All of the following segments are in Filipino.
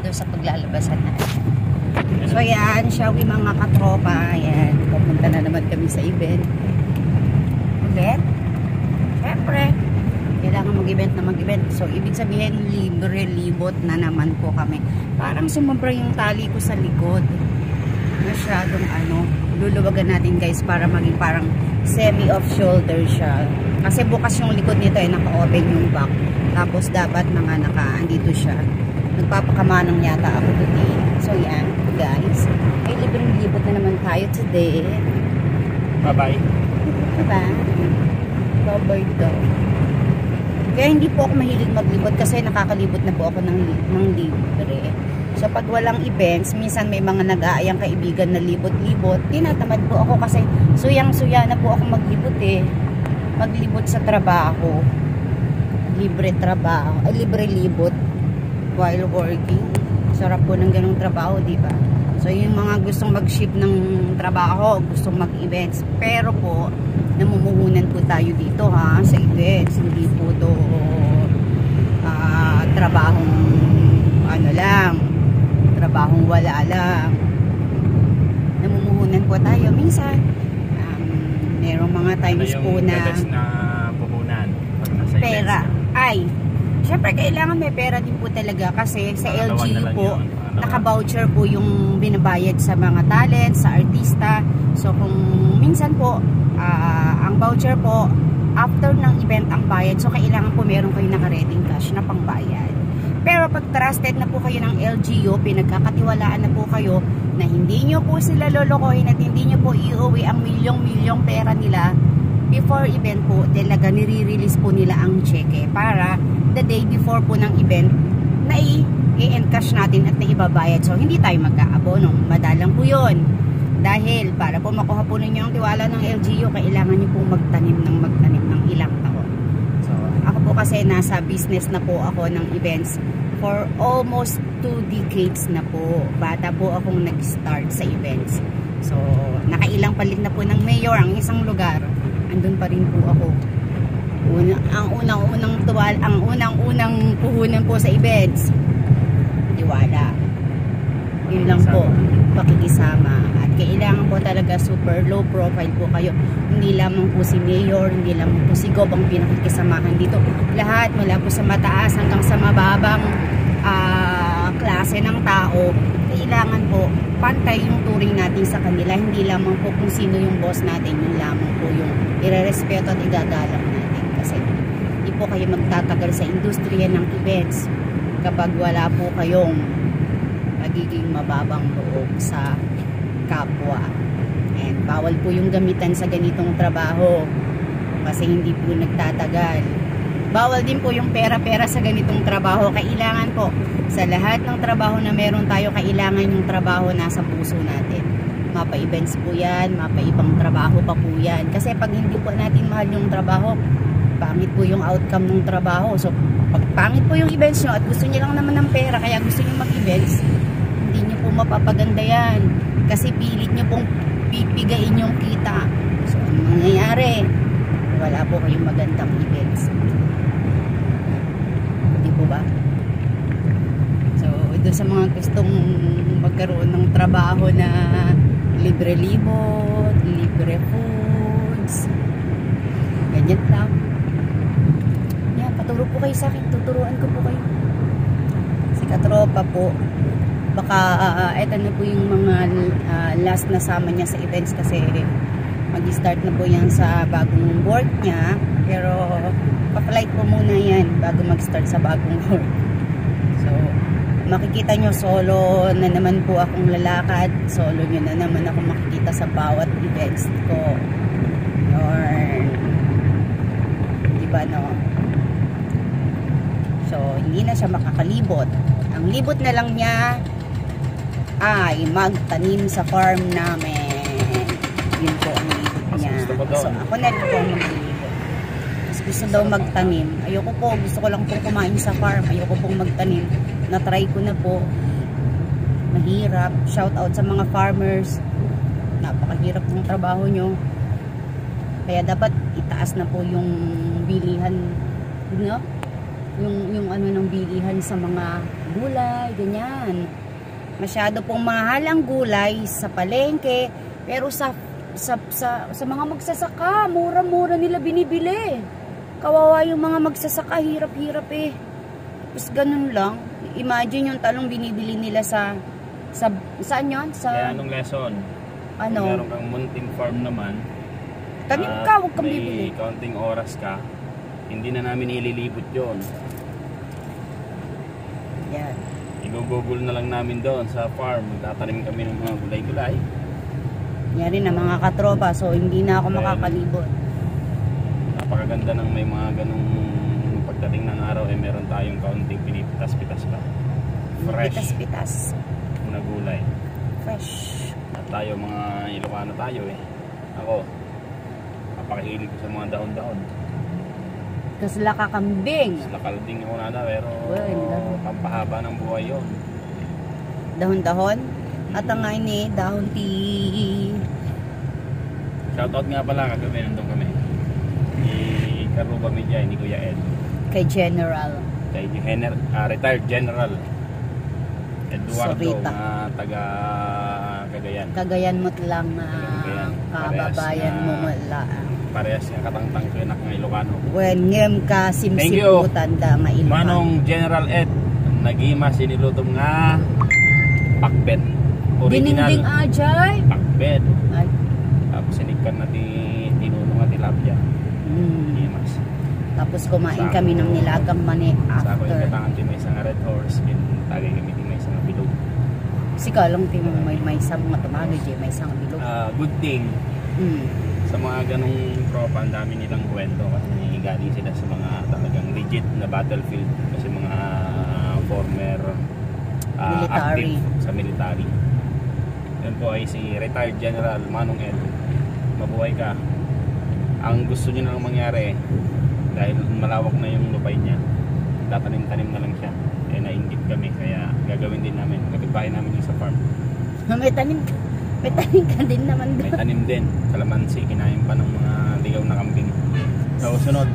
doon sa paglalabasan natin. So yan, shall we mga katropa, yan, pupunta na naman kami sa event. Ulit, syempre, kailangan mag-event na mag-event. So ibig sabihin, libre libot na naman po kami. Parang sumobra yung tali ko sa likod. Masyadong luluwagan natin guys para maging parang semi-off shoulder siya. Kasi bukas yung likod nito naka-open yung back. Tapos dapat andito siya. Nagpapakamanang yata ako today. So yan, guys. Ay, libreng libot na naman tayo today. Bye-bye. Diba? Bye-bye daw. Kaya hindi po ako mahilig maglibot kasi nakakalibot na po ako ng libre. So pag walang events, minsan may mga nag-aayang kaibigan na libot-libot, tinatamad po ako kasi suyang-suya na po ako maglibot maglibot sa trabaho. Libre trabaho, ay libre libot while working. Sarap po ng ganung trabaho, di ba? So yung mga gustong mag-shift ng trabaho, gustong mag-events, pero po namumuhunan po tayo dito sa events, hindi po to trabahong trabahong wala lang. Namumuhunan po tayo minsan. Merong mga times po na puhunan pera. Ay, syempre kailangan may pera din po talaga kasi sa LGU po naka-voucher po yung binabayad sa mga talent, sa artista. So kung minsan po ang voucher po after ng event ang bayad. So kailangan po meron kayo naka-ready cash na pangbayad. Pero pag trusted na po kayo ng LGU, pinagkakatiwalaan na po kayo na hindi nyo po sila lolokohin at hindi nyo po iuwi ang milyong-milyong pera nila before event po, talaga nire-release po nila ang cheque para the day before po ng event na i-encash natin at naibabayad. So hindi tayo mag-aabono, madalang po yun. Dahil para po makuha po ninyo ang tiwala ng LGU, kailangan nyo po magtanim ng ilang taon. So ako po kasi nasa business na po ako ng events for almost 2 decades na po. Bata po akong nag-start sa events. So nakailang palit na po ng mayor ang isang lugar. Andun pa rin po ako. Ang unang-unang puhunan po sa events, tiwala. Yun lang po, pakikisama. At kailangan po talaga super low profile po kayo. Hindi lamang po si mayor, hindi lamang po si Gob ang pinakikisamahan dito. Lahat mula po sa mataas hanggang sa mababang klase ng tao, kailangan po pantay yung turing natin sa kanila. Hindi lamang po kung sino yung boss natin, yun lamang po yung irerespeto at igagalang natin. Kasi hindi po kayo magtatagal sa industriya ng events kapag wala po kayong magiging mababang loob sa kapwa. And bawal po yung gamitan sa ganitong trabaho kasi hindi po nagtatagal. Bawal din po yung pera-pera sa ganitong trabaho. Kailangan po sa lahat ng trabaho na meron tayo, kailangan yung trabaho nasa puso natin. Mapa-events po yan, mapa-ibang trabaho pa po yan. Kasi pag hindi po natin mahal yung trabaho, pangit po yung outcome ng trabaho. So pag pangit po yung events nyo at gusto nyo lang naman ng pera, kaya gusto nyo mag-events, hindi nyo po mapapaganda yan. Kasi pilit nyo pong pipigain yung kita. So ano mangyayari? Wala po kayong magandang events. Hindi po ba? So doon sa mga gustong magkaroon ng trabaho na libre libot, libre foods, ganyan lang. Yan, paturo po kayo sa akin. Tuturuan ko po kayo. Si katropa po, baka eto na po yung mga last na sama niya sa events kasi mag-start na po yan sa bagong work niya. Pero pa-flight po muna yan bago mag-start sa bagong work. So makikita nyo solo na naman po akong lalakad. Solo nyo na naman ako makikita sa bawat events ko. Or diba no? So hindi na siya makakalibot. Ang libot na lang niya ay magtanim sa farm namin. Yun po ang libot niya. So ako na rin po maglilibot. Mas gusto daw magtanim. Ayoko po, gusto ko lang pong kumain sa farm. Ayoko pong magtanim. Na-try ko na po. Mahirap. Shout out sa mga farmers. Napakahirap ng trabaho nyo. Kaya dapat itaas na po yung bilihan, no? Yung ano ng bilihan sa mga gulay, ganyan. Masyado pong mahal ang gulay sa palengke, pero sa mga magsasaka, mura-mura nila binibili. Kawawa yung mga magsasaka, hirap-hirap eh. Tapos ganun lang. Imagine yung talong binibili nila saan yun? Kaya anong lesson? Ano? Kung meron kang munting farm naman, tanim ka, huwag kang bibili. may kaunting oras ka, hindi na namin ililibot yun. Yan. I-google na lang namin doon sa farm. Magtatanim kami ng mga gulay-gulay. Yan rin na mga katropa, so hindi na ako makakalibot. Napakaganda ng may mga ganong pagdating ng araw eh meron tayong kaunting pinipitas-pitas pa. Fresh. Pitas-pitas. Na gulay. Fresh. At tayo mga Ilocano tayo eh. Ako, napakahilig ko sa mga dahon-dahon. Kasla kakambing. Lakalding ako nada pero pampahaba ng buhay yun. Dahon-dahon. At ang ini, dahon tea. Shoutout nga pala kagabi nandun kami. Karuba Media, ni Kuya Ed. Kay General. Kay retired General Eduardo, Sorita. na taga Cagayan. Cagayan mo lang na kababayan mo mula. Parehas nga katangtang ko yung ng Ilocano. When ngem ka simsiputan da nga Ilocano. Manong General Ed, nagima sinilutom nga pakbet. Original. Dininding ajay. Pakbet. Ay. Tapos sinikkan na tinunong at tilapia. Gimas. Tapos kumain kami ng nilagang mani Sa ako yung after. katangan din may isang red horse, tagay kami din may isang bilog. Si Kalong timong may isang mga tumagay di, may isang bilog. Good thing. Sa mga ganong tropa, ang dami nilang kwento kasi galing sila sa mga talagang legit na battlefield kasi mga former Military. active sa military. Yan po ay si retired General Manong Ed. Mabuhay ka. Ang gusto niya lang mangyari dahil malawak na yung lupay niya, tatanim-tanim na lang siya. Eh nainggit kami kaya gagawin din namin. Kapitbahay namin yung sa farm. May tanim ka din naman doon. May tanim din, kalamansi, kinain pa ng mga ligaw na kambing. So sunod,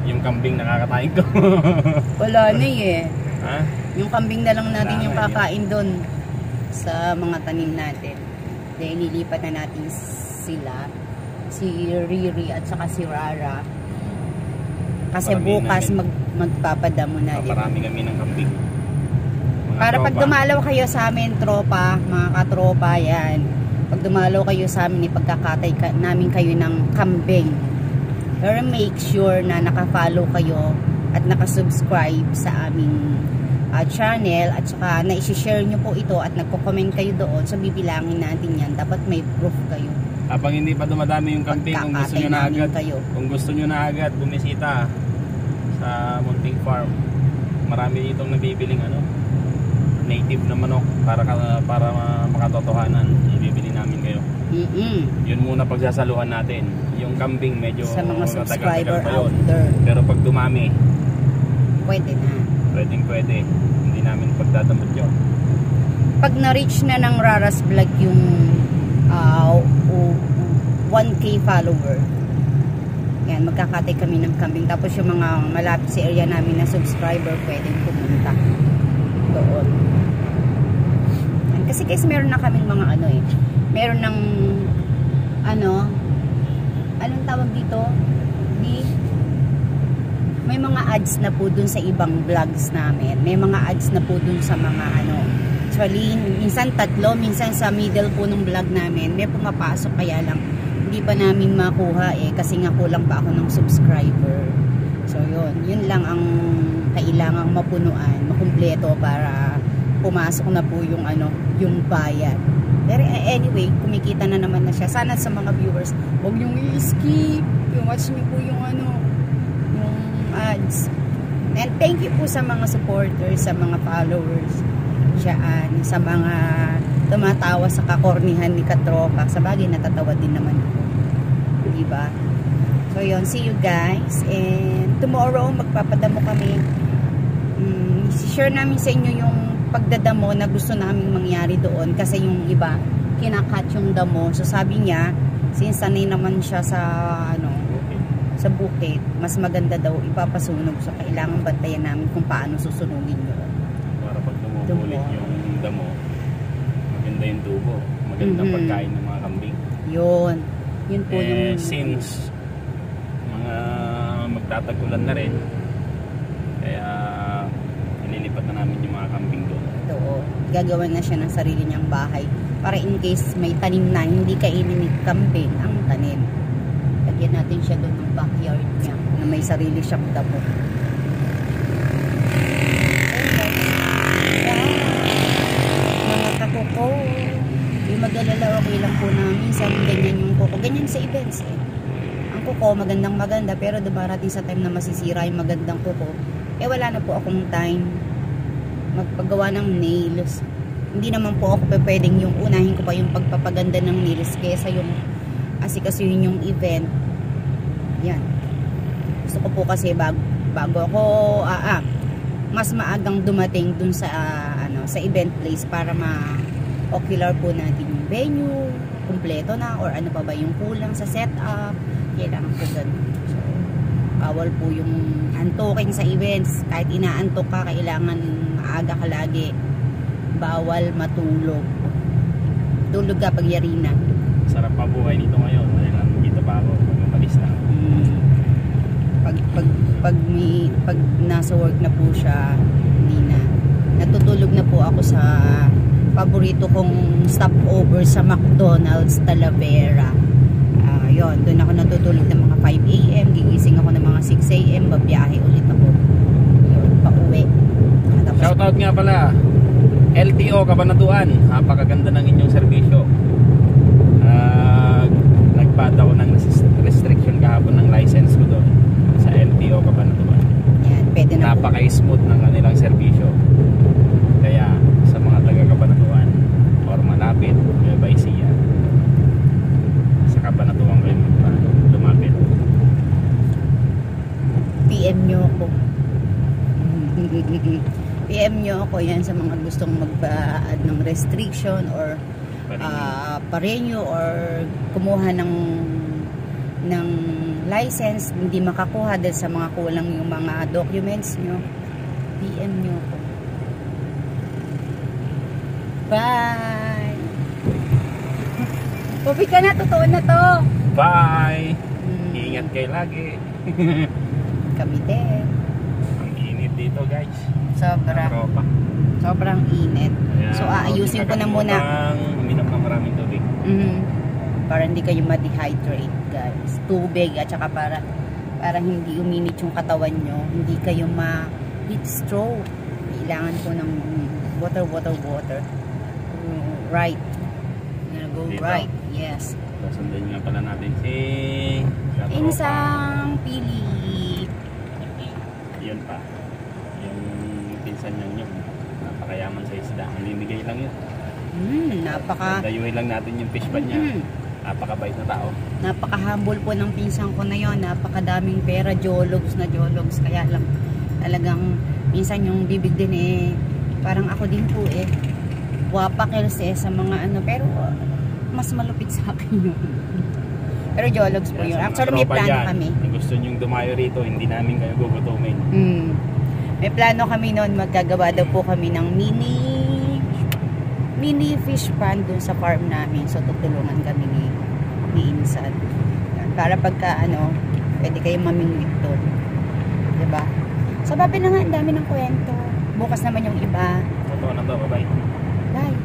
yung kambing nakakatayin ko. Wala na eh. Ha? Yung kambing na lang natin Wala yung na, kakain doon sa mga tanim natin. Dahil nilipat na natin sila, si Riri at saka si Rara. Kasi Parami bukas namin. magpapadamo na. Parami kami ng kambing. Mga Para pag tropa. dumalaw kayo sa amin, tropa, mga katropa, yan. Pag dumalaw kayo sa amin, ipagkakatay namin kayo ng kambing. Pero make sure na naka-follow kayo at naka-subscribe sa aming channel at saka na-share nyo po ito at nagko-comment kayo doon. So bibilangin natin yan. Dapat may proof kayo. Habang hindi pa dumadami yung kambing, kung gusto nyo na Pagkakatay agad, namin kayo. kung gusto nyo na agad bumisita sa Munting Farm, marami ditong nabibiling native na manok para makatotohanan. Ibibili namin kayo. Yun muna pagsasaluhan natin. Yung kambing medyo Sa mga subscriber matagal pa yun. out there. Pero pag dumami, Pwede na. pwede. Hindi namin pagdadamot yun. Pag na-reach na ng Rara's Vlog yung 1K follower, yan, magkakatay kami ng kambing. Tapos yung mga malapit sa area namin na subscriber, pwedeng pumunta doon. Kasi guys, meron na kaming mga meron ng anong tawag dito? May mga ads na po dun sa ibang vlogs namin. May mga ads na po dun sa mga actually, minsan tatlo, minsan sa middle po ng vlog namin, may pumapasok, kaya lang hindi pa namin makuha kasi nga kulang pa ako ng subscriber. So yun lang ang kailangang mapunuan, makumpleto para pumasok na po yung yung bayad. Pero anyway, kumikita na naman na siya. Sana sa mga viewers, huwag niyong i-skip. Watch niyo po yung yung ads. And thank you po sa mga supporters, sa mga followers dyan, sa mga tumatawa sa kakornihan ni Katropa. Sa bagay, natatawa din naman po. Diba? So yun, see you guys. And tomorrow, magpapadamo kami. Share namin sa inyo yung pagdadamo na gusto namin mangyari doon. Kasi yung iba, kinakat yung damo. So sabi niya, since sanay naman siya sa sa bukid, mas maganda daw ipapasunog. So kailangan bantayan namin kung paano susunugin yun. Para pag makulit yung damo, maganda yung tubo, magandang pagkain ng mga kambing. Yun po yung since mga magtatagulan na rin, kaya nililipat na namin yung mga kambing doon. Oo, gagawa na siya ng sarili niyang bahay para in case may tanim na hindi kainin ni kambing ang tanim. Lagyan natin siya doon ng backyard niya na may sarili siyang damo. Mga kakuko, yung mag-alala, okay lang po na minsan ganyan yung kuko. Ganyan sa events eh. Ang kuko magandang maganda pero dumarating sa time na masisira yung magandang kuko. Eh wala na po akong time magpagawa ng nails. Hindi naman po ako pwedeng yung unahin ko pa yung pagpapaganda ng nails kesa yung asikasuhin yung event. Yan. Gusto ko po kasi bago ako mas maagang dumating dun sa sa event place para ma-ocular po natin yung venue, kumpleto na or ano pa ba yung kulang sa setup. Kailangan po ganun. So, bawal po yung antukin sa events. Kahit inaantok ka, kailangan maaga ka lagi. Bawal matulog. Tulog ka pag yari na. Sarap pa buhay dito ngayon. Dahil dito pa ako. Pag-umalis na. Pag nasa work na po siya, hindi na. Natutulog na po ako sa paborito kong stopover sa McDonald's Talavera. Yun, doon ako natutulog ng mga 5 AM. Gigising ako ng mga 6 AM. Babiyahe ulit ako. Yun, pauwi. Shoutout nga pala. LTO Cabanatuan. Napakaganda ng inyong serbisyo. Nagpad ako ng restriction kahapon ng license ko doon sa LTO Cabanatuan. Yan, pwede na. Napaka-smooth ng kanilang serbisyo. Kaya sa mga taga Cabanatuan or malapit, Nueva Ecija, sa Cabanatuan kayo lumapit. PM nyo ako. PM nyo ako yan sa mga gustong mag-add ng restriction or pareño or kumuha ng license, hindi makakuha dahil sa mga kulang yung mga documents nyo. PM nyo ako. Bye! Pupi ka na, totoo na to. Bye! Ingat kayo lagi. Kami din. Ang init dito guys. Sobrang init. Kaya, so aayusin ko na muna. Uminom ng maraming tubig. Para hindi kayo ma-dehydrate guys. Tubig at saka para hindi uminit yung katawan nyo. Hindi kayo ma-heat stroke. Kailangan po ng water. Right. Go dito. Right. Yes. Sundan nga pala natin si Insang Pili. Yun pa. Yung pinsan niya napakayaman sa isda. Malimigay lang yun. Dayuhin lang natin yung fish pan niya. Napakabait na tao. Napaka-humble po ng pinsan ko na yon. Napakadaming pera, jologs. Kaya lang talagang minsan yung bibig din parang ako din po guwapa kasi sa mga pero mas malupit sa akin yun. Pero jologs po yun. Actually may plano kami. Gusto nyong dumayo rito, hindi namin kayo gugutumin. May plano kami noon, magkagawa daw po kami ng mini fish pan dun sa farm namin. So tutulungan kami ni Insan. Para pagka pwede kayong mamingwit doon. Diba? Sa babi na nga, ang dami ng kwento. Bukas naman yung iba. Totoo na to, bye-bye. Bye.